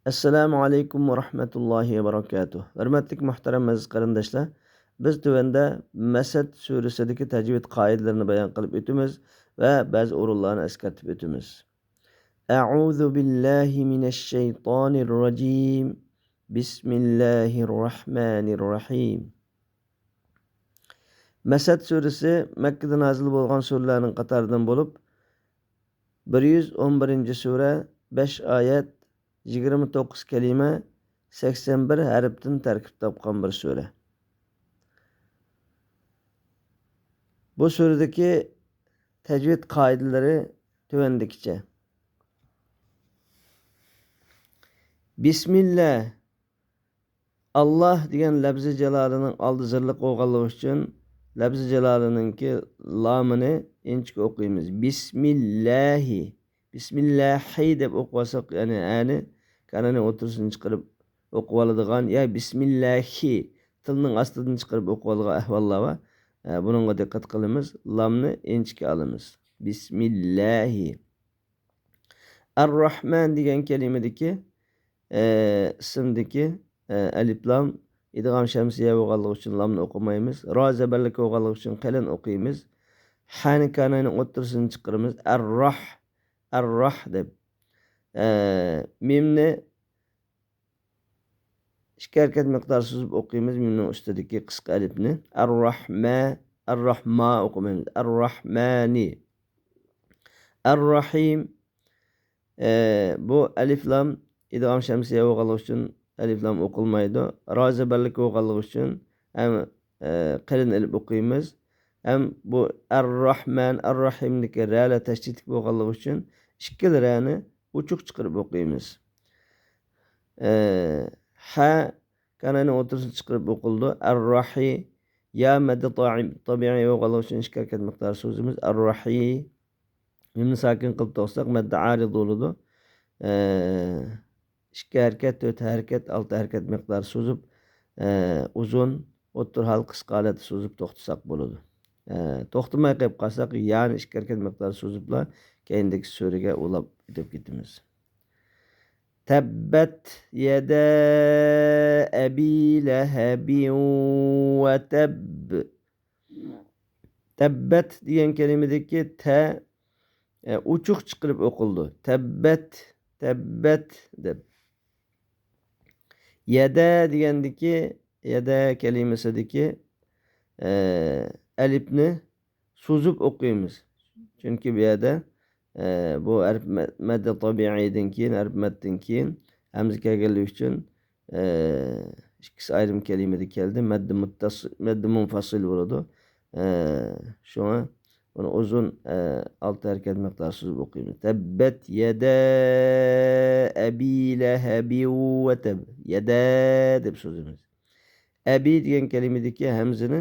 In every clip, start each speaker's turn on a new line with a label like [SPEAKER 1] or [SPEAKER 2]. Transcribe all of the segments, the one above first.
[SPEAKER 1] Assalamu alaykum va rahmatullohi va barakatuh. Hurmatli muhtaram aziz qarindoshlar, biz tuvanda Masad surasidagi tajvid qoidalarini bayon qilib o'tamiz va ba'zi o'rinlarni eskartib o'tamiz. A'udhu billahi minash shaytonir rajim. Bismillahir rahmanir rahim. Masad surasi Makka da nazil bo'lgan suralarning qatoridan bo'lib 111-sura 5 oyat 29 kalima 81 harfdan tarkib topgan bir sura. Bu suradagi tajvid qoidalari tuvandikicha. Bismillah. Allah degan lafzi jalolining oldi zirliq bo'lganligi uchun lafzi jalolininki lamini inchik o'qiymiz. Bismillahi. Bismillahi deb o'qisak, ya'ni ani kanani o'tirsini chiqarib o'qib oladigan ya bismillahi tilning ostidan chiqarib o'qib oladigan ahvollar va bunga diqqat qilamiz. Lamni inchik olamiz. Bismillahi. Ar-Rahman degan kalimadagi ismdagi alif lam idg'am shamsiya bo'lganligi uchun lamni o'qimaymiz. Ro zabarlik bo'lganligi uchun qalin o'qiymiz. Hani kanani o'tirsini chiqaramiz. Ar-Rah deb mimni ikki harakat miqdor suzib o'qiymiz. Mimning ustidagi qisqa alifni Ar-Rahma o'qimaymiz. Ar-Rahmani. Ar-Rahim bu alif lam idg'am shamsiya bo'lganligi uchun alif lam o'qilmaydi. Ro zabarlik bo'lganligi uchun ham qalin alif o'qiymiz. Ham bu Ar-Rahman, Ar-Rahimniki ra'la tashdid bo'lganligi uchun ikkala ra'ni uchuq chiqarib o'qiymiz. Ha kanani o'tirsini chiqarib o'qildi. Ar-Rahi ya madda tabiiy bo'lganligi uchun ikki harakat miqdor so'zimiz Ar-Rahi. Mimni sakin qilib to'qsak madda arid bo'ladi. Ikki harakat, 4 harakat, 6 harakat miqdor so'zib uzun, o'tir hal qisqa holatda so'zib to'xtasak bo'ladi. To'xtamay qolib qolsak, ya'ni ikki harakat miqdor so'ziblar keyindagi suraga ulab o'tib ketamiz. Tabbat yada abi lahabin va tabb. Tabbat degan kalimadagi ta uchuq chiqarib o'qildi. Tabbat deb. Yada degandiki, yada kalimasidagi alifni so'zib o'qiymiz. Chunki bu yerda bu harf madda tabiiydan keyin, harf maddan keyin hamza kelganligi uchun ikkisi ayrim kalimada keldi. Madda muttasil, madda munfasil bo'ladi. Shuna buni uzun 6 harakat miqdor so'zib o'qiymiz. Tabbat yada abi lahabi va tab. Yada deb so'zimiz. Abi degan kalimadagi hamzani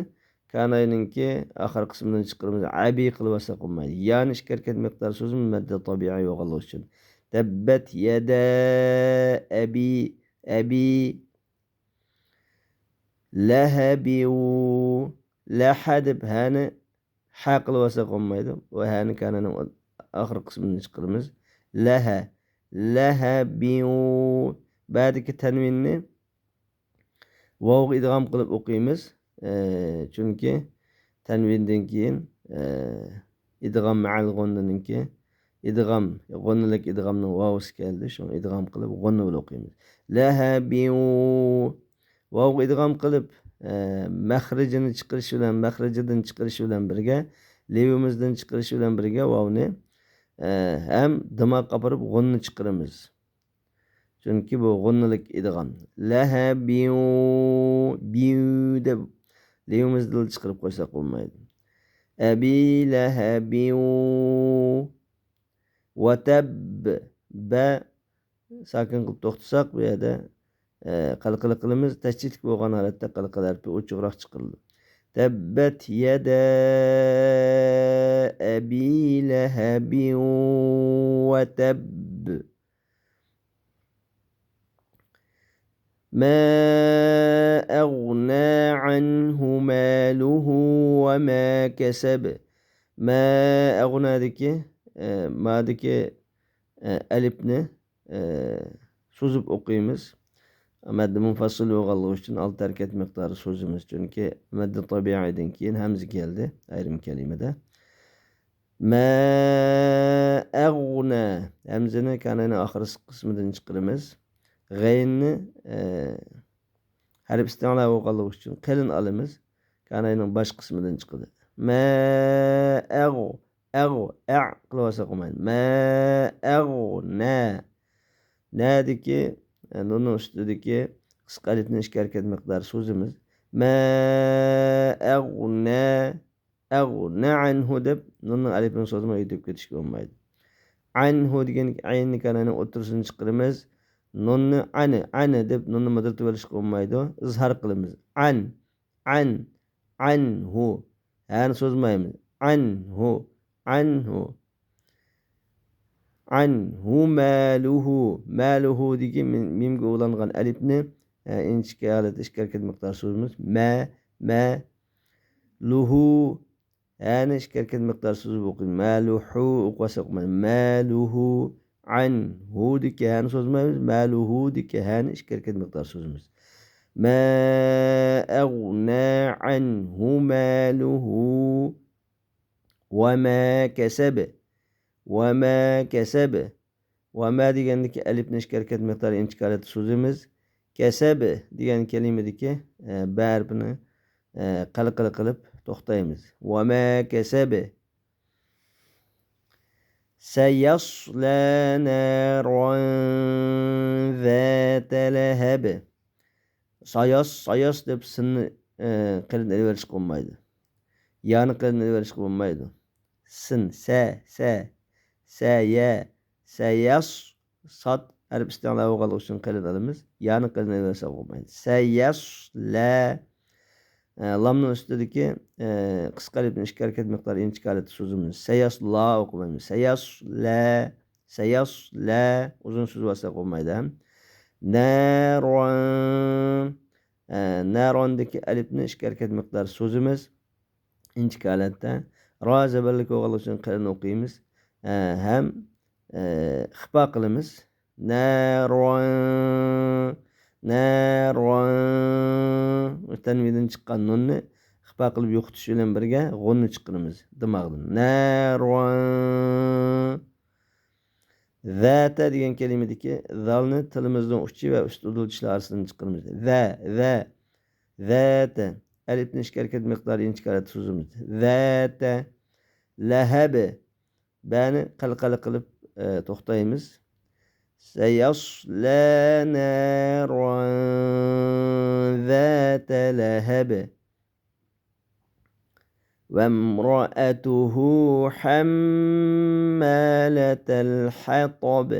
[SPEAKER 1] kanayninki oxir qismidan chiqaramiz. Abi qilib olsak bo'lmaydi. Ya'ni ikki harakat miqdor so'zimiz madda tabiiy bo'lganligi uchun. Tabbat yada abi lahabi lahadib hani ha qilib olsak bo'lmaydi. Va hani kanani oxir qismidan chiqaramiz. Lahabi ba'diki tanvinni vovga idg'am qilib o'qiymiz. Chunki tanvindan keyin idg'am ma'al g'unnaninki idg'am g'unnalik idg'amning vovsi keldi. Shuni idg'am qilib g'unna bilan o'qiymiz. Lahabi vovga idg'am qilib maxrijini chiqarish bilan maxrijidan chiqarish bilan birga levimizdan chiqarish bilan birga vovni ham dimoq qapirib g'unni chiqaramiz. Chunki bu g'unnalik idg'am. Lahabi deb levimizni chiqarib qo'ysak bo'lmaydi. Abi lahabi va tab ba sakin qilib to'xtasak bu yerda qalqala qilamiz. Tashdid bo'lgan holatda qalqala harfi uchuqroq chiqarildi. Tabbat yada abi lahabi va tab. ما أغنى عنه ماله وما كسب. ما أغنى دكي ما دكي alifni so'zib o'qiymiz. Maddi munfasil bo'lganligi uchun 6 harakat miqdori so'zimiz. Chunki maddi tabiiydan keyin hamza keldi ayrim kalimada. Ma aghna hamzani kanani oxirgi qismidan chiqaramiz. G'aynni harf isti'la bo'lganligi uchun qalin olamiz. Kananing bosh qismidan chiqadi. Ma qilib olsak bo'lmaydi. Ma aghna nadiki nunun ustidagi qisqa alifni 2 harakat miqdori so'zimiz. Ma aghna anhu deb nunning alifini so'zmay yetib ketishga bo'lmaydi. Anhu degan aynni kanani o'tirisini chiqaramiz. Nunni ani deb nunni madratib olishga bo'lmaydi. Izhor qilamiz. Anhu. Yani so'zmaymiz. Anhu maluhu degan mimga ulangan alifni inchga olib 2 harakat miqdor so'zimiz. Ma luhu yani 2 harakat miqdor so'z o'qiymiz. Maluhu o'qisa bo'lmaydi. Maluhu anhu degan so'zmaymiz. Maluhu degan 2 harakat miqdor so'zimiz. Ma aghna anhu maluhu wa ma kasaba va ma degandagi alifni 2 harakat miqdori inchikalat so'zimiz. Kasab degan kalimadagi ba harfini qalqala qilib to'xtaymiz. Va ma kasaba sayasla naran zata lahab. Sayas deb sinni qalin elverish bo'lmaydi. Yani qalin elverish bo'lmaydi. Sin sayas sat harf isti'la bo'lganligi uchun qalin olamiz. Yani qalin elversa bo'lmaydi. Sayasla lamning ustidagi qisqa alifni 2 harakat miqdori inchikalat so'zimiz. Sayasla o'qimaymiz. Sayasla uzun so'z bo'lsa bo'lmaydi. Narondagi alifni 2 harakat miqdori so'zimiz. inchikalatda ro zabarlik bo'lganligi uchun qalin o'qiymiz. Ham ixfa qilamiz. Naron tanvidan chiqqan nunni ixfa qilib yo'qotish bilan birga g'unni chiqaramiz dimog'dan. Naron zata degan kalimadagi zalni tilimizning uchi va ust udul tishlar orasidan chiqaramiz. Zata alifni 2 harakat miqdori inchikalat so'zimiz. Zata lahab bani qalqala qilib to'xtaymiz. Sayasla naran zata lahab va imra'atuhu hammalatal hatab.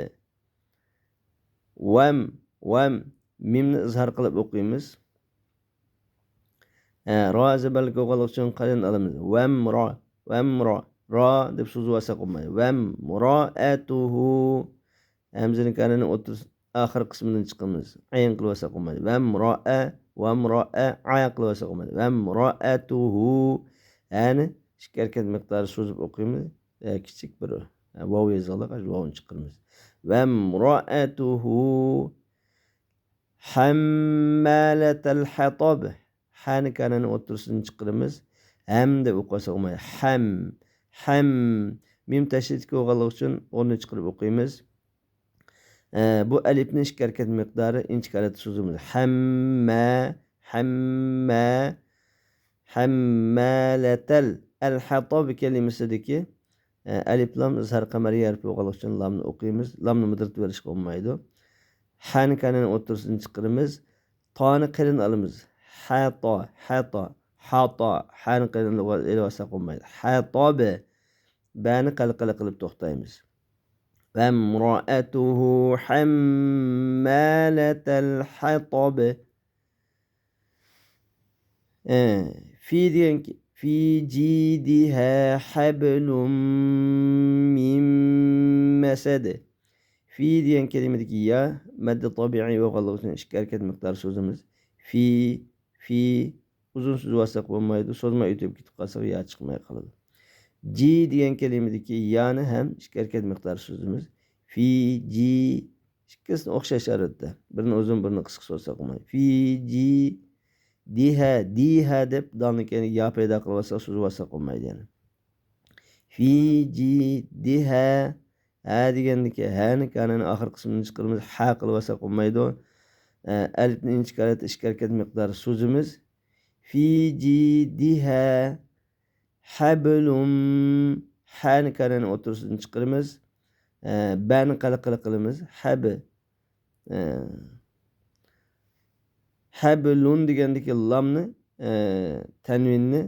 [SPEAKER 1] Vam mimni izhor qilib o'qiymiz. Ro zabarlik bo'lganligi uchun qalin olamiz. Vamra ro deb so'z bo'lsa bo'lmaydi. Vamra'atuhu hamzaning kanini oxir qismidan chiqamiz. Ayn qilib olsa bo'lmaydi. Vamra'a qilib olsa bo'lmaydi. Vamra'atuhu yani 2 harakat miqdori so'zib o'qiymiz. Kichik bir vav yozalik vavni chiqaramiz. Vamra'atuhu hammalatal hatab. Hani kanani o'tirisini chiqaramiz. Ham deb o'qisa bo'lmaydi. Ham mim tashdid bo'lganligi uchun o'rni chiqarib o'qiymiz. Bu alifni 2 harakat miqdori inchikalat so'zimiz. Hammalatal al-hatab kalimasidagi alif lam izhar qamariy harfi bo'lganligi uchun lamni o'qiymiz. Lamni mudratib berishga bo'lmaydi. Han kanani o'tirisini chiqaramiz. Toni qalin olamiz. Hata han qalin elvasa bo'lmaydi. Hatab bani qalqala qilib to'xtaymiz. Vamra'atuhu hammalatal hatab. Fi jidiha hablum min masad. Fi degan kalimadagi ya maddi tabiiy bo'lganligi uchun 2 harakat miqdori so'zimiz. Fi uzun so'z bo'lsa bo'lmaydi. So'zmay o'tib ketib qolsa ya chiqmay qoladi. Ji degan kalimadagi yani ham 2 harakat miqdori so'zimiz. Fi İkisini o'xshash albatta. Birini uzun, birini qisqa so'zsa qilmaydi. Fi ji diha diha deb dalni keyin ya paydo qilib olsa so'zib olsa qilmaydi yani. Fi ji diha ha degandiki hani kanini oxir qismini chiqaramiz, ha qilib olsa qilmaydi. Alifni inchi kalit ish harakat miqdori so'zimiz fi ji diha hablum hani kanini o'tirisini chiqaramiz. Bani qalqala qilamiz. Hablun degandiki lamni tanvinni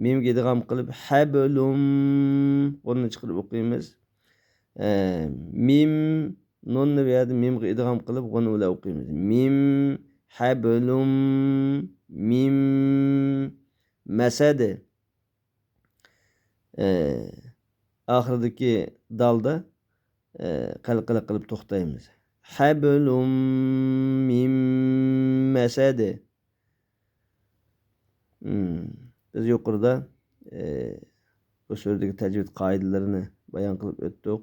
[SPEAKER 1] mimga idg'om qilib hablum buni chiqarib o'qiymiz. Mim nunni bu yerda mimga idg'om qilib buni ular o'qiymiz. Mim hablum mim masad oxiridagi dalda qalqala qilib to'xtaymiz. Hablum mim masad. Biz yuqorida bu so'zdagi tajvid qoidalarini bayon qilib o'tdik.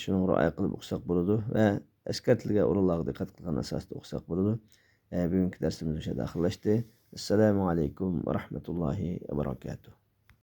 [SPEAKER 1] Shuni rioya qilib o'qisak bo'ladi va eskartilgan o'rinlarga diqqat qilgan asosda o'qisak bo'ladi. Bugungi darsimiz o'sha daxillashdi. Assalomu alaykum va rahmatullohi va barakatuh.